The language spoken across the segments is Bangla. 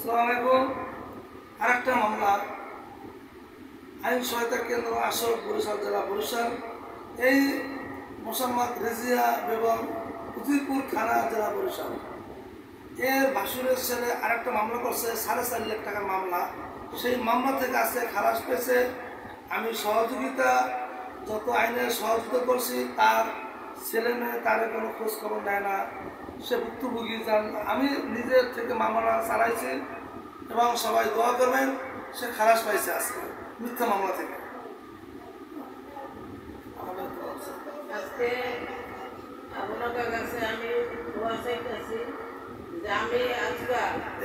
আসসালামু আরেকটা মামলা আইন সহায়তা কেন্দ্র আসর বরিশাল জেলা বরিশাল এই মোসাম্মদ রেজিয়া বেগম উজিরপুর থানা জেলা বরিশাল এর ভাসুরের ছেলে আরেকটা মামলা করছে 4.5 লাখ টাকার মামলা। সেই মামলা থেকে আজকে খালাস পেয়েছে। আমি সহযোগিতা যত আইনের সহযোগিতা করছি তার ছেলে মেয়ে তার কোনো খোঁজ খবর নেয় না, সে ভুক্তভোগী যান। আমি নিজের থেকে মামলা চালাইছি এবং সবাই দোয়া করবেন, সে খালাস পাইছে আজকে মিথ্যা মামলা থেকে। আজকে আপনাদের কাছে আমি দোয়া চাইতেছি যে আমি আজকে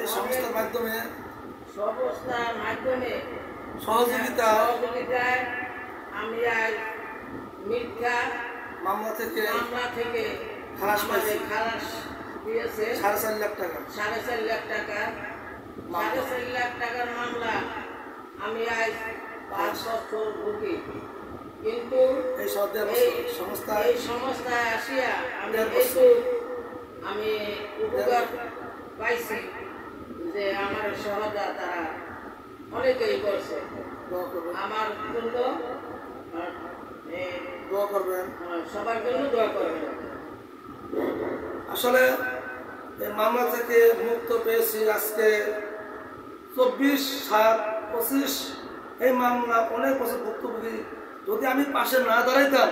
এই সংস্থার মাধ্যমে সহযোগিতায় আমি আজ মিথ্যা মামলা থেকে খালাস দিয়েছে 4.5 লাখ টাকা। 4.5 লাখ টাকা 4.5 লাখ টাকার মামলা আমি আজ 5 বছর ভুগি, কিন্তু এই সংস্থায় আসিয়া আমি উপকার পাইছি যে আমার সহযোগিতা তারা অনেকেই করছে। আমার জন্য দোয়া করবেন, সবার জন্য দোয়া করবেন। আসলে এই মামলা থেকে মুক্ত পেয়েছি আজকে 24/7/25। এই মামলা অনেক বছর ভুক্তভোগী। যদি আমি পাশে না দাঁড়াইতাম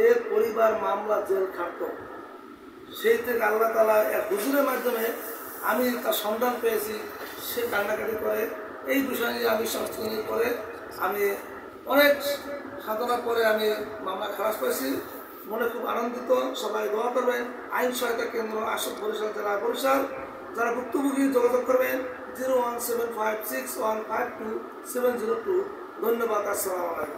এর পরিবার মামলা জেল খাটত। সেই থেকে আল্লাহ তাআলা এক হুজুরের মাধ্যমে আমি তার সন্ধান পেয়েছি। সে কান্নাকাটি করে এই বিষয় নিয়ে আমি সংস্কৃতি করে আমি অনেক সাধনা করে আমি মামলা খালাস পেয়েছি। মনে খুব আনন্দিত। সবাই দোয়া করবেন। আইন সহায়তা কেন্দ্র আসর বরিশাল জেলা বরিশাল। যারা ভুক্তভোগী যোগাযোগ করবেন 01756152702। ধন্যবাদ। আসসালামু আলাইকুম।